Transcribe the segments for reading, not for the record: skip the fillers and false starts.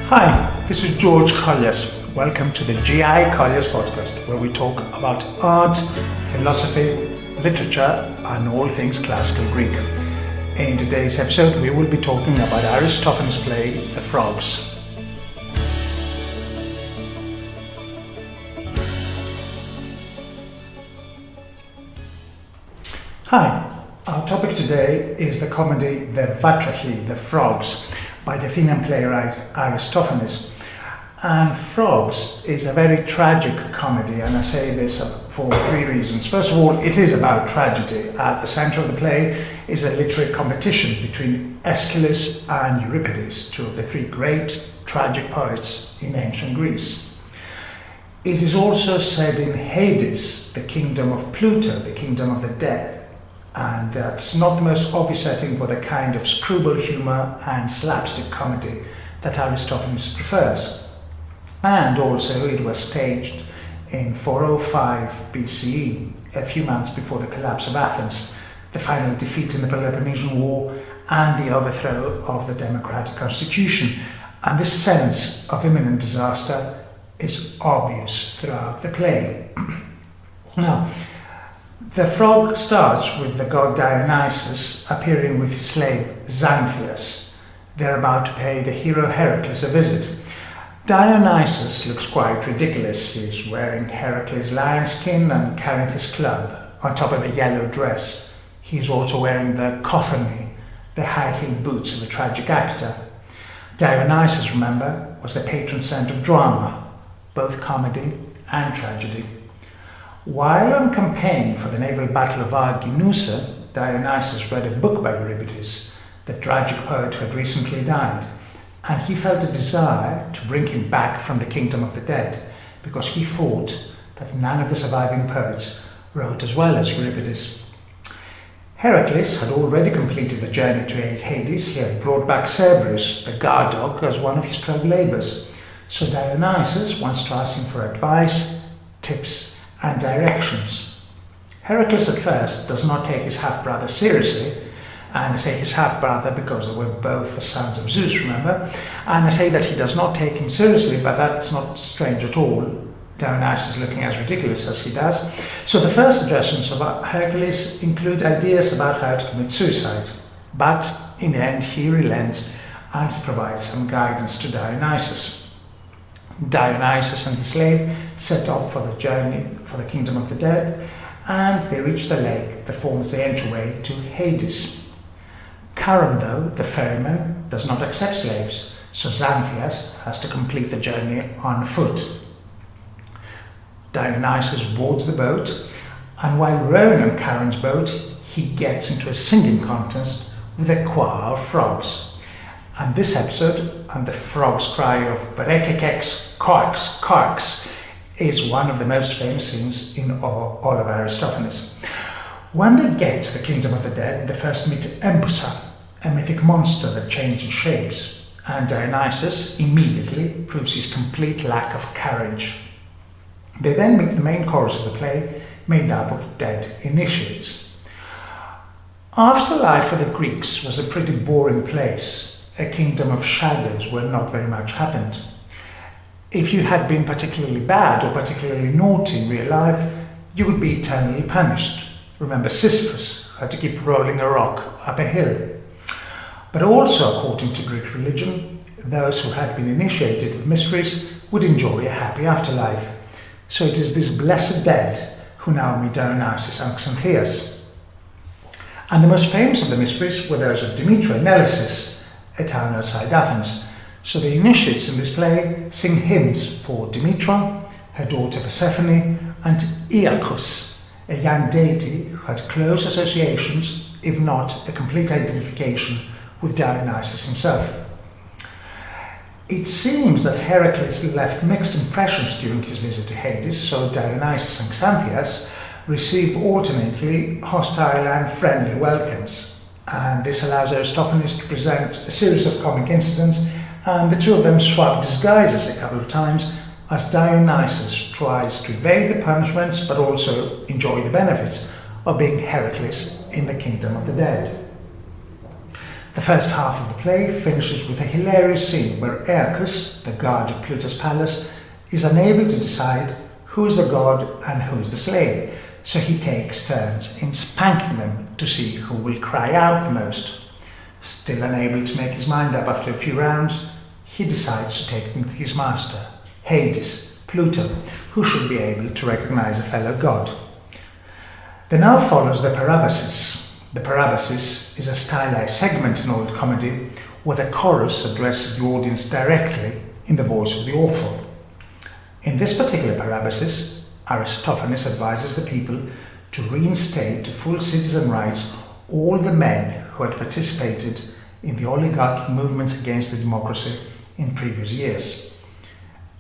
Hi, this is Gikollias. Welcome to the Gikollias podcast, where we talk about art, philosophy, literature, and all things classical Greek. In today's episode, we will be talking about Aristophanes' play, The Frogs. Hi, our topic today is the comedy The Vatrachi, The Frogs, by the Athenian playwright Aristophanes. And Frogs is a very tragic comedy, and I say this for three reasons. First of all, it is about tragedy. At the center of the play is a literary competition between Aeschylus and Euripides, two of the three great tragic poets in ancient Greece. It is also said in Hades, the kingdom of Pluto, the kingdom of the dead. And that's not the most obvious setting for the kind of screwball humor and slapstick comedy that Aristophanes prefers. And also it was staged in 405 BCE, a few months before the collapse of Athens, the final defeat in the Peloponnesian War, and the overthrow of the democratic constitution. And this sense of imminent disaster is obvious throughout the play. Now, the frog starts with the god Dionysus appearing with his slave Xanthias. They're about to pay the hero Heracles a visit. Dionysus looks quite ridiculous. He's wearing Heracles' lion skin and carrying his club on top of a yellow dress. He's also wearing the kothony, the high-heeled boots of a tragic actor. Dionysus, remember, was the patron saint of drama, both comedy and tragedy. While on campaign for the naval battle of Arginusa, Dionysus read a book by Euripides, the tragic poet who had recently died, and he felt a desire to bring him back from the kingdom of the dead, because he thought that none of the surviving poets wrote as well as Euripides. Heracles had already completed the journey to Hades. He had brought back Cerberus, the guard dog, as one of his 12 labours. So Dionysus wants to ask him for advice, tips, and directions. Heracles at first does not take his half-brother seriously, and I say his half-brother because they were both the sons of Zeus, remember? And I say that he does not take him seriously, but that's not strange at all. Dionysus looking as ridiculous as he does. So the first suggestions of Hercules include ideas about how to commit suicide, but in the end he relents and he provides some guidance to Dionysus. Dionysus and his slave set off for the journey for the kingdom of the dead, and they reach the lake that forms the entryway to Hades. Charon, though, the ferryman, does not accept slaves, so Xanthias has to complete the journey on foot. Dionysus boards the boat, and while rowing on Charon's boat, he gets into a singing contest with a choir of frogs. And this episode, and the frog's cry of Berekekex, Koax, Koax, is one of the most famous scenes in all of Aristophanes. When they get to the kingdom of the dead, they first meet Empusa, a mythic monster that changes shapes, and Dionysus immediately proves his complete lack of courage. They then meet the main chorus of the play, made up of dead initiates. Afterlife for the Greeks was a pretty boring place, a kingdom of shadows where not very much happened. If you had been particularly bad or particularly naughty in real life, you would be eternally punished. Remember Sisyphus, who had to keep rolling a rock up a hill. But also, according to Greek religion, those who had been initiated with mysteries would enjoy a happy afterlife. So it is these blessed dead who now meet Dionysus and Xanthias. And the most famous of the mysteries were those of Demetra and Eleusis, a town outside Athens. So the initiates in this play sing hymns for Demetra, her daughter Persephone, and Iacchus, a young deity who had close associations, if not a complete identification, with Dionysus himself. It seems that Heracles left mixed impressions during his visit to Hades, so Dionysus and Xanthias receive alternately hostile and friendly welcomes. And this allows Aristophanes to present a series of comic incidents, and the two of them swap disguises a couple of times as Dionysus tries to evade the punishments but also enjoy the benefits of being Heracles in the kingdom of the dead. The first half of the play finishes with a hilarious scene where Aeacus, the guard of Pluto's palace, is unable to decide who is the god and who is the slave, so he takes turns in spanking them to see who will cry out the most. Still unable to make his mind up after a few rounds, he decides to take them to his master, Hades, Pluto, who should be able to recognize a fellow god. There now follows the parabasis. The parabasis is a stylized segment in old comedy where the chorus addresses the audience directly in the voice of the author. In this particular parabasis, Aristophanes advises the people to reinstate to full citizen rights all the men who had participated in the oligarchic movements against the democracy in previous years.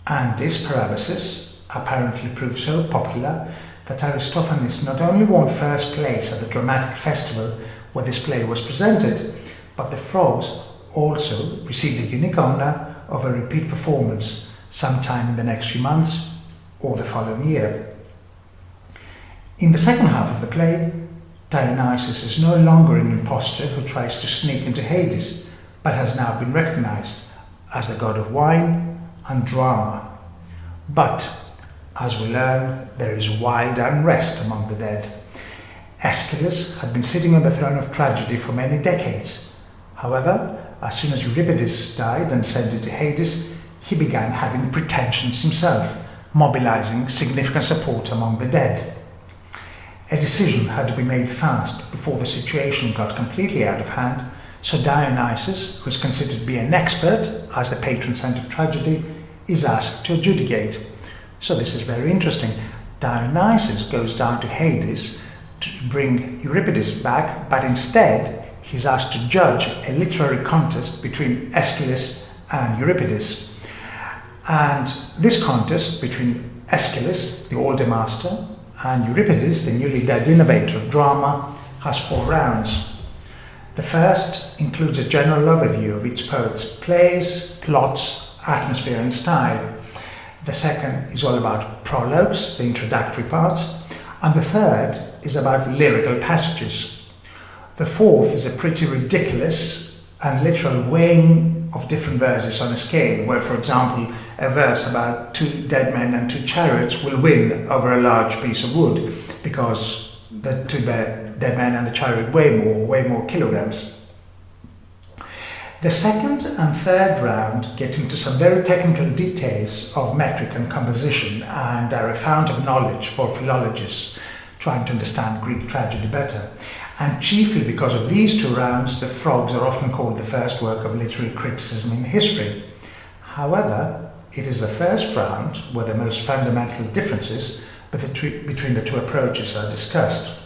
And this parabasis apparently proved so popular that Aristophanes not only won first place at the dramatic festival where this play was presented, but the frogs also received the unique honour of a repeat performance sometime in the next few months or the following year. In the second half of the play, Dionysus is no longer an impostor who tries to sneak into Hades, but has now been recognized as the god of wine and drama. But, as we learn, there is wild unrest among the dead. Aeschylus had been sitting on the throne of tragedy for many decades. However, as soon as Euripides died and sent into Hades, he began having pretensions himself, mobilizing significant support among the dead. A decision had to be made fast before the situation got completely out of hand, so Dionysus, who is considered to be an expert as the patron saint of tragedy, is asked to adjudicate. So this is very interesting. Dionysus goes down to Hades to bring Euripides back, but instead he's asked to judge a literary contest between Aeschylus and Euripides. And this contest between Aeschylus, the older master, and Euripides, the newly dead innovator of drama, has 4 rounds. The first includes a general overview of each poet's plays, plots, atmosphere and style. The second is all about prologues, the introductory parts, and the third is about lyrical passages. The fourth is a pretty ridiculous and literal weighing of different verses on a scale, where, for example, a verse about 2 dead men and 2 chariots will win over a large piece of wood, because the 2 dead men and the chariot weigh more kilograms. The second and third round get into some very technical details of metric and composition and are a fount of knowledge for philologists trying to understand Greek tragedy better. And chiefly because of these 2 rounds, the frogs are often called the first work of literary criticism in history. However, it is the first round where the most fundamental differences between the 2 approaches are discussed.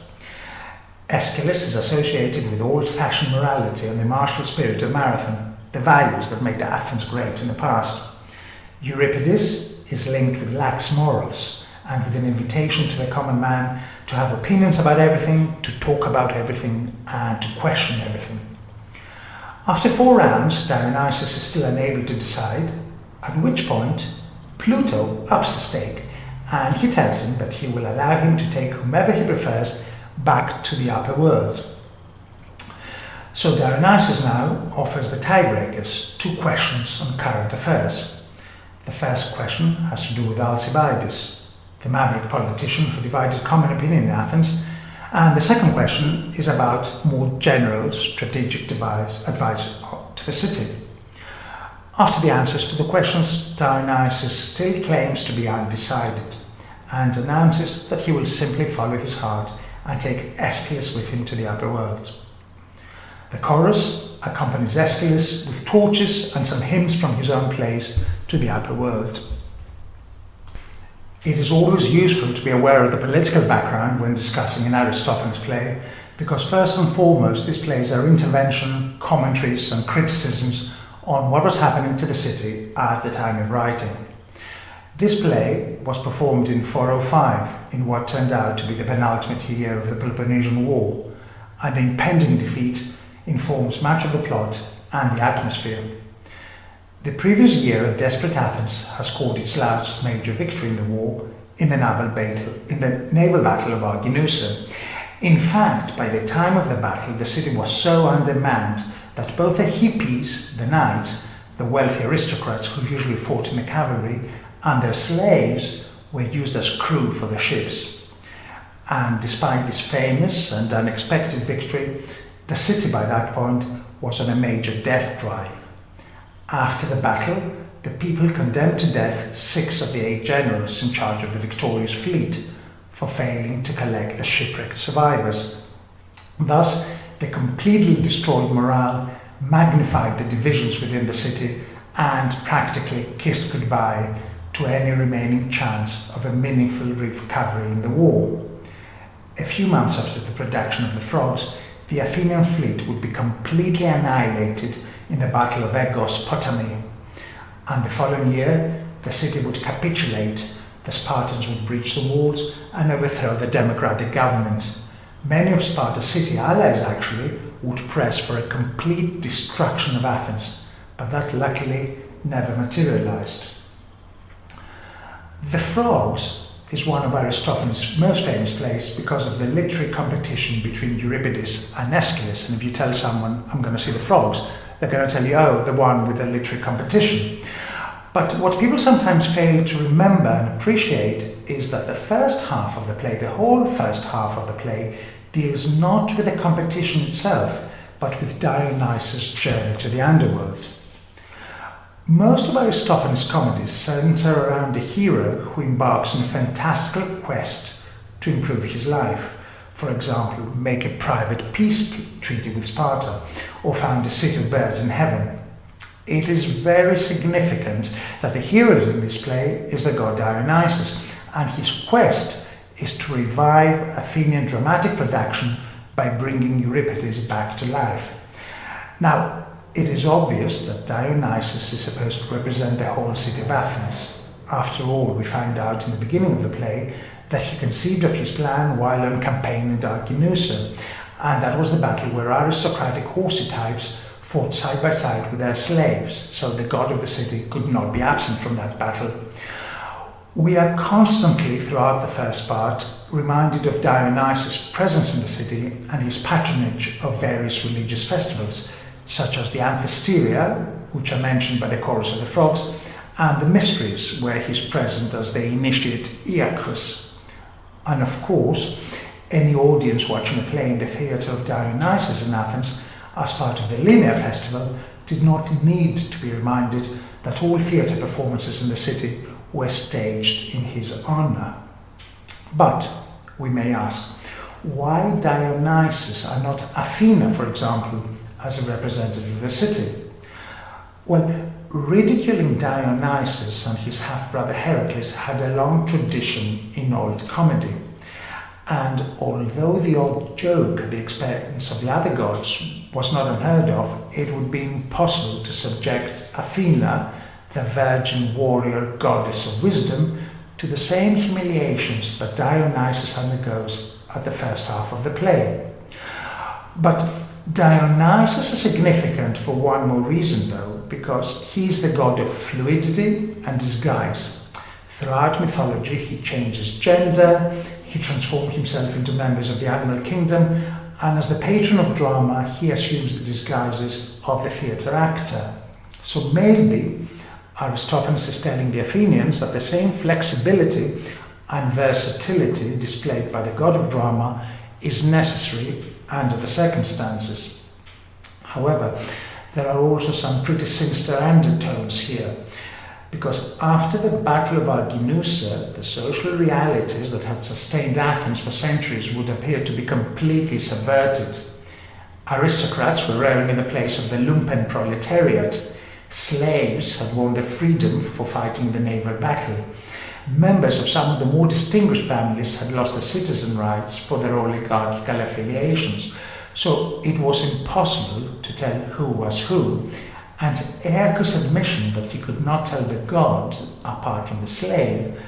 Aeschylus is associated with old-fashioned morality and the martial spirit of Marathon, the values that made Athens great in the past. Euripides is linked with lax morals and with an invitation to the common man to have opinions about everything, to talk about everything, and to question everything. After 4 rounds, Dionysus is still unable to decide, at which point Pluto ups the stake, and he tells him that he will allow him to take whomever he prefers back to the upper world. So Dionysus now offers the tiebreakers 2 questions on current affairs. The first question has to do with Alcibiades, the maverick politician who divided common opinion in Athens, and the second question is about more general strategic advice to the city. After the answers to the questions, Dionysus still claims to be undecided and announces that he will simply follow his heart and take Aeschylus with him to the upper world. The chorus accompanies Aeschylus with torches and some hymns from his own plays to the upper world. It is always useful to be aware of the political background when discussing an Aristophanes play, because first and foremost these plays are intervention, commentaries and criticisms on what was happening to the city at the time of writing. This play was performed in 405 in what turned out to be the penultimate year of the Peloponnesian War, and the impending defeat informs much of the plot and the atmosphere. The previous year, a desperate Athens has scored its last major victory in the war in the naval battle of Arginusa. In fact, by the time of the battle, the city was so undermanned that both the hippies, the knights, the wealthy aristocrats who usually fought in the cavalry, and their slaves were used as crew for the ships. And despite this famous and unexpected victory, the city by that point was on a major death drive. After the battle, the people condemned to death 6 of the 8 generals in charge of the victorious fleet for failing to collect the shipwrecked survivors. Thus, they completely destroyed morale, magnified the divisions within the city, and practically kissed goodbye to any remaining chance of a meaningful recovery in the war. A few months after the production of the frogs, the Athenian fleet would be completely annihilated in the Battle of Aigos Potami, and the following year the city would capitulate, the Spartans would breach the walls and overthrow the democratic government. Many of Sparta's city allies actually would press for a complete destruction of Athens, but that luckily never materialized. The Frogs is one of Aristophanes' most famous plays because of the literary competition between Euripides and Aeschylus. And if you tell someone, I'm going to see the Frogs, they're going to tell you, oh, the one with the literary competition. But what people sometimes fail to remember and appreciate is that the first half of the play, the whole first half of the play, deals not with the competition itself, but with Dionysus' journey to the underworld. Most of Aristophanes' comedies center around a hero who embarks on a fantastical quest to improve his life. For example, make a private peace treaty with Sparta, or found a city of birds in heaven. It is very significant that the hero in this play is the god Dionysus, and his quest is to revive Athenian dramatic production by bringing Euripides back to life. Now, it is obvious that Dionysus is supposed to represent the whole city of Athens. After all, we find out in the beginning of the play that he conceived of his plan while on campaign in Gikollias, and that was the battle where aristocratic horsey types fought side by side with their slaves, so the god of the city could not be absent from that battle. We are constantly, throughout the first part, reminded of Dionysus' presence in the city and his patronage of various religious festivals, such as the Amphisteria, which are mentioned by the chorus of the Frogs, and the Mysteries, where he's present as the initiate Iacchus. And of course, any audience watching a play in the theatre of Dionysus in Athens as part of the Linear Festival did not need to be reminded that all theatre performances in the city were staged in his honour. But we may ask, why Dionysus and not Athena, for example, as a representative of the city? Well, ridiculing Dionysus and his half-brother Heracles had a long tradition in old comedy. And although the odd joke at the expense of the other gods was not unheard of, it would be impossible to subject Athena, the virgin warrior goddess of wisdom, to the same humiliations that Dionysus undergoes at the first half of the play. But Dionysus is significant for one more reason though, because he is the god of fluidity and disguise. Throughout mythology he changes gender, he transforms himself into members of the animal kingdom, and as the patron of drama he assumes the disguises of the theatre actor. So maybe Aristophanes is telling the Athenians that the same flexibility and versatility displayed by the god of drama is necessary under the circumstances. However, there are also some pretty sinister undertones here, because after the Battle of Arginusa, the social realities that had sustained Athens for centuries would appear to be completely subverted. Aristocrats were rearing in the place of the lumpen proletariat. Slaves had won their freedom for fighting the naval battle. Members of some of the more distinguished families had lost their citizen rights for their oligarchical affiliations, so it was impossible to tell who was who, and Aeacus' admission that he could not tell the god apart from the slave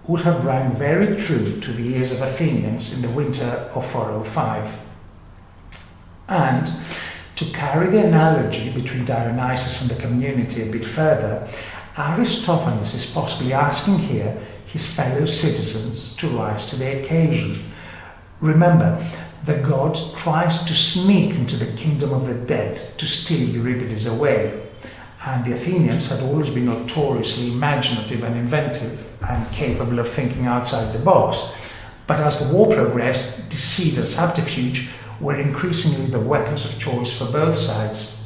would have rang very true to the ears of Athenians in the winter of 405. And to carry the analogy between Dionysus and the community a bit further, Aristophanes is possibly asking here his fellow citizens to rise to the occasion. Remember, the god tries to sneak into the kingdom of the dead to steal Euripides away. And the Athenians had always been notoriously imaginative and inventive and capable of thinking outside the box. But as the war progressed, deceit and subterfuge were increasingly the weapons of choice for both sides.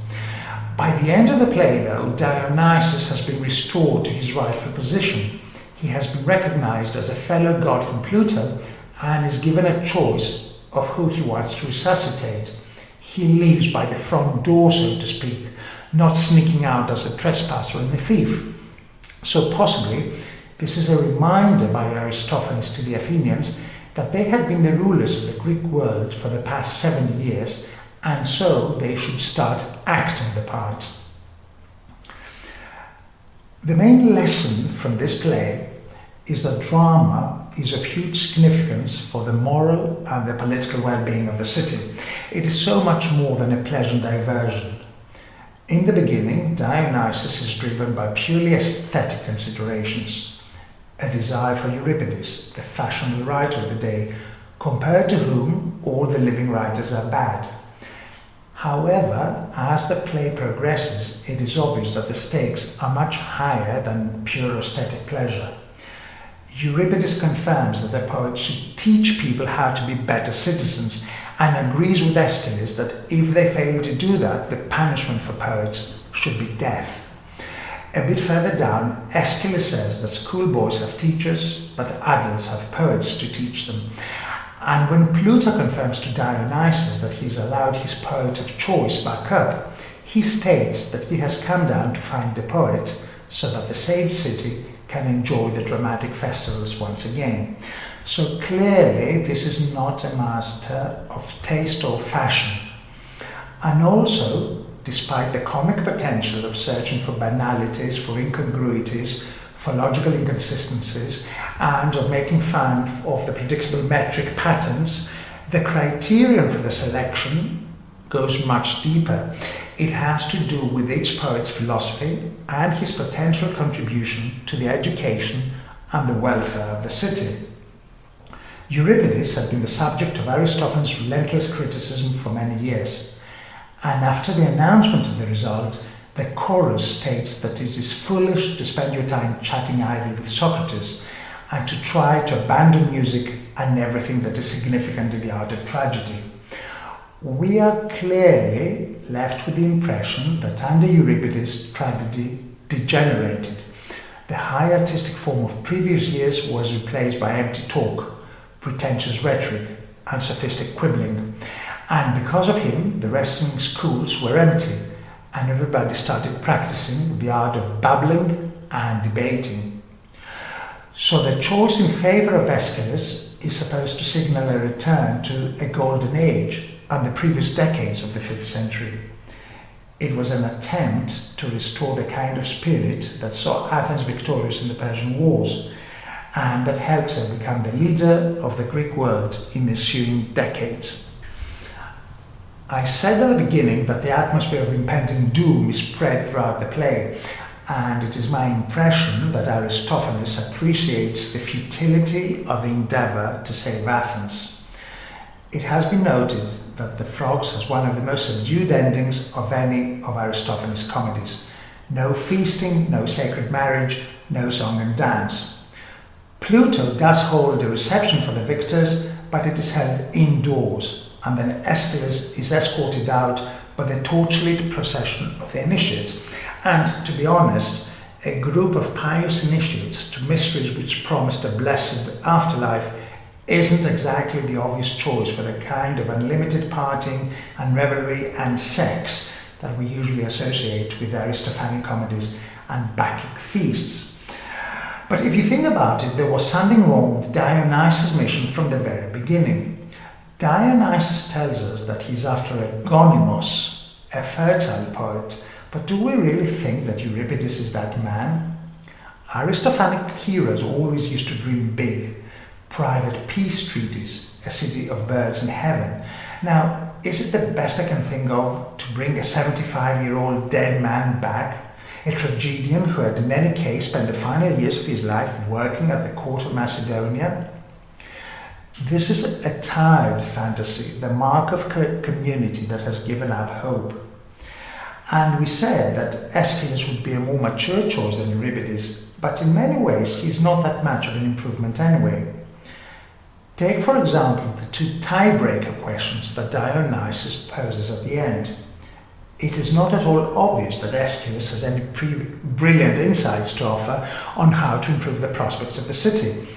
By the end of the play, though, Dionysus has been restored to his rightful position. He has been recognized as a fellow god from Pluto and is given a choice of who he wants to resuscitate. He leaves by the front door, so to speak, not sneaking out as a trespasser and a thief. So possibly, this is a reminder by Aristophanes to the Athenians that they had been the rulers of the Greek world for the past 70 years, and so they should start acting the part. The main lesson from this play is that drama is of huge significance for the moral and the political well-being of the city. It is so much more than a pleasant diversion. In the beginning, Dionysus is driven by purely aesthetic considerations, a desire for Euripides, the fashionable writer of the day, compared to whom all the living writers are bad. However, as the play progresses, it is obvious that the stakes are much higher than pure aesthetic pleasure. Euripides confirms that the poet should teach people how to be better citizens and agrees with Gikollias that if they fail to do that, the punishment for poets should be death. A bit further down, Gikollias says that schoolboys have teachers, but adults have poets to teach them. And when Pluto confirms to Dionysus that he's allowed his poet of choice back up, he states that he has come down to find the poet so that the saved city can enjoy the dramatic festivals once again. So clearly this is not a master of taste or fashion. And also, despite the comic potential of searching for banalities, for incongruities, for logical inconsistencies, and of making fun of the predictable metric patterns, the criterion for the selection goes much deeper. It has to do with each poet's philosophy and his potential contribution to the education and the welfare of the city. Euripides had been the subject of Aristophanes' relentless criticism for many years, and after the announcement of the result, the chorus states that it is foolish to spend your time chatting idly with Socrates and to try to abandon music and everything that is significant in the art of tragedy. We are clearly left with the impression that under Euripides, tragedy degenerated. The high artistic form of previous years was replaced by empty talk, pretentious rhetoric, and sophistic quibbling. And because of him, the wrestling schools were empty, and everybody started practicing the art of babbling and debating. So the choice in favor of Gikollias is supposed to signal a return to a golden age and the previous decades of the 5th century. It was an attempt to restore the kind of spirit that saw Athens victorious in the Persian Wars, and that helped her become the leader of the Greek world in the ensuing decades. I said at the beginning that the atmosphere of impending doom is spread throughout the play, and it is my impression that Aristophanes appreciates the futility of the endeavour to save Athens. It has been noted that The Frogs has one of the most subdued endings of any of Aristophanes' comedies. No feasting, no sacred marriage, no song and dance. Pluto does hold a reception for the victors, but it is held indoors, and then Gikollias is escorted out by the torchlit procession of the initiates, and, to be honest, a group of pious initiates to mysteries which promised a blessed afterlife isn't exactly the obvious choice for the kind of unlimited partying and revelry and sex that we usually associate with Aristophanic comedies and Bacchic feasts. But if you think about it, there was something wrong with Dionysus' mission from the very beginning. Dionysus tells us that he's after a gonimos, a fertile poet, but do we really think that Euripides is that man? Aristophanic heroes always used to dream big. Private peace treaties, a city of birds in heaven. Now, is it the best I can think of to bring a 75-year-old dead man back? A tragedian who had in any case spent the final years of his life working at the court of Macedonia? This is a tired fantasy, the mark of a community that has given up hope. And we said that Aeschylus would be a more mature choice than Euripides, but in many ways he's not that much of an improvement anyway. Take, for example, the two tiebreaker questions that Dionysus poses at the end. It is not at all obvious that Aeschylus has any brilliant insights to offer on how to improve the prospects of the city.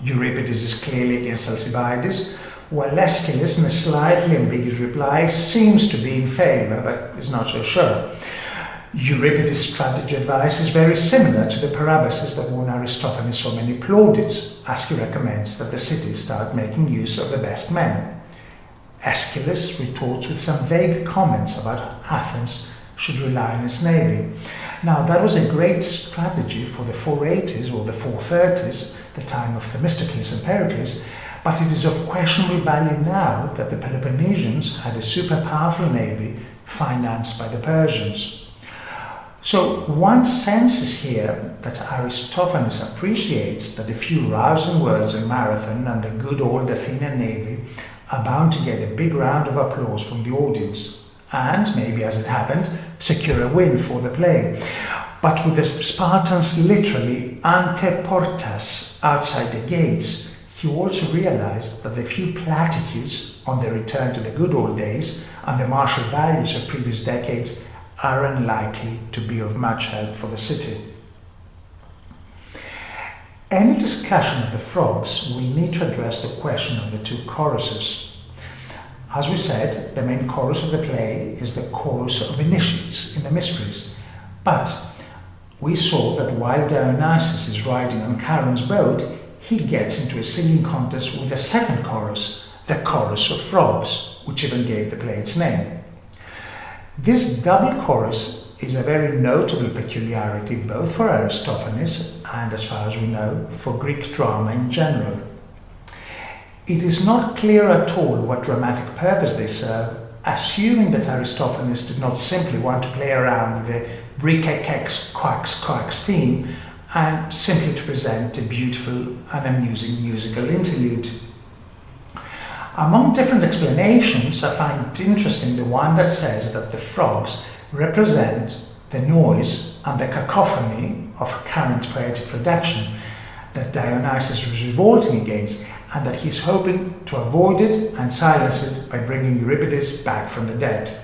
Euripides is clearly against Alcibiades, while Aeschylus, in a slightly ambiguous reply, seems to be in favour, but is not so sure. Euripides' strategy advice is very similar to the parabasis that won Aristophanes so many plaudits, as he recommends that the city start making use of the best men. Aeschylus retorts with some vague comments about Athens should rely on its navy. Now, that was a great strategy for the 480s or the 430s, the time of Themistocles and Pericles, but it is of questionable value now that the Peloponnesians had a super powerful navy financed by the Persians. So one senses here that Aristophanes appreciates that a few rousing words in Marathon and the good old Athenian navy are bound to get a big round of applause from the audience, and, maybe as it happened, secure a win for the play. But with the Spartans literally ante portas, outside the gates, he also realized that the few platitudes on the return to the good old days and the martial values of previous decades are unlikely to be of much help for the city. Any discussion of the frogs will need to address the question of the two choruses. As we said, the main chorus of the play is the chorus of initiates in the Mysteries, but we saw that while Dionysus is riding on Charon's boat, he gets into a singing contest with the second chorus, the chorus of frogs, which even gave the play its name. This double chorus is a very notable peculiarity both for Aristophanes and, as far as we know, for Greek drama in general. It is not clear at all what dramatic purpose they serve, assuming that Aristophanes did not simply want to play around with the brikekex quacks quacks theme and simply to present a beautiful and amusing musical interlude. Among different explanations, I find it interesting the one that says that the frogs represent the noise and the cacophony of current poetic production that Dionysus was revolting against, and that he's hoping to avoid it and silence it by bringing Euripides back from the dead.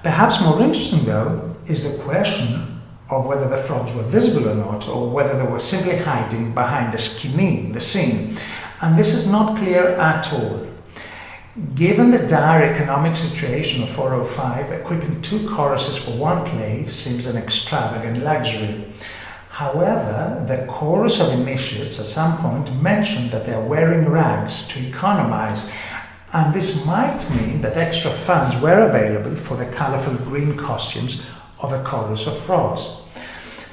Perhaps more interesting, though, is the question of whether the frogs were visible or not, or whether they were simply hiding behind the skene, the scene. And this is not clear at all. Given the dire economic situation of 405, equipping two choruses for one play seems an extravagant luxury. However, the chorus of initiates at some point mentioned that they are wearing rags to economize, and this might mean that extra funds were available for the colorful green costumes of a chorus of frogs.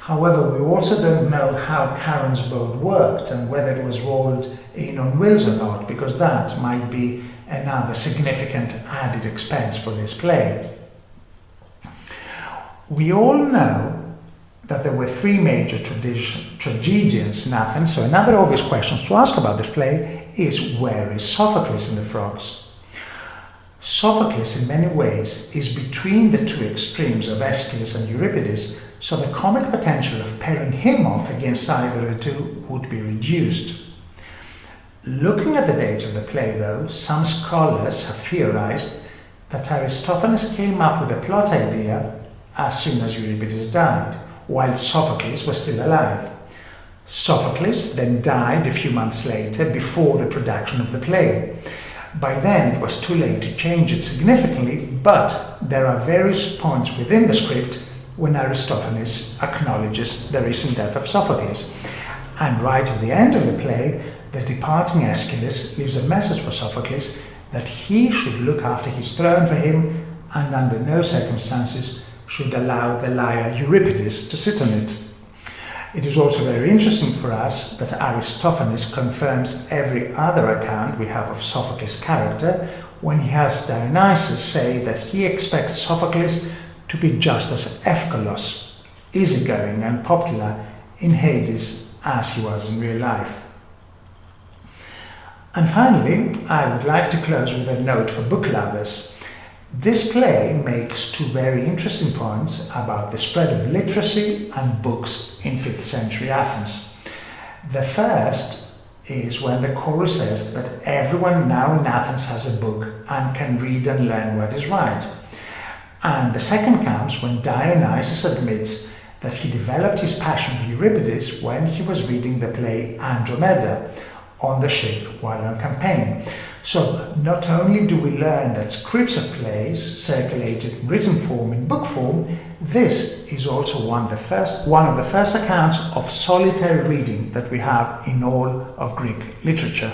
However, we also don't know how Charon's boat worked and whether it was rolled in on wheels or not, because that might be another significant added expense for this play. We all know that there were three major tragedians in Athens, so another obvious question to ask about this play is, where is Sophocles in the Frogs? Sophocles in many ways is between the two extremes of Aeschylus and Euripides, so the comic potential of pairing him off against either of the two would be reduced. Looking at the dates of the play, though, some scholars have theorized that Aristophanes came up with a plot idea as soon as Euripides died, while Sophocles was still alive. Sophocles then died a few months later, before the production of the play. By then it was too late to change it significantly, but there are various points within the script when Aristophanes acknowledges the recent death of Sophocles. And right at the end of the play, the departing Aeschylus leaves a message for Sophocles that he should look after his throne for him and under no circumstances should allow the liar Euripides to sit on it. It is also very interesting for us that Aristophanes confirms every other account we have of Sophocles' character when he has Dionysus say that he expects Sophocles to be just as Evkolos, easygoing and popular in Hades as he was in real life. And finally, I would like to close with a note for book lovers. This play makes two very interesting points about the spread of literacy and books in 5th century Athens. The first is when the chorus says that everyone now in Athens has a book and can read and learn what is right. And the second comes when Dionysus admits that he developed his passion for Euripides when he was reading the play Andromeda on the ship while on campaign. So not only do we learn that scripts of plays circulated in written form in book form, this is also one of the first accounts of solitary reading that we have in all of Greek literature.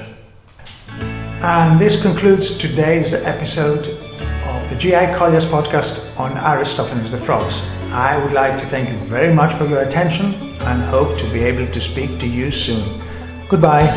And this concludes today's episode of the Gikollias podcast on Aristophanes the Frogs. I would like to thank you very much for your attention and hope to be able to speak to you soon. Goodbye.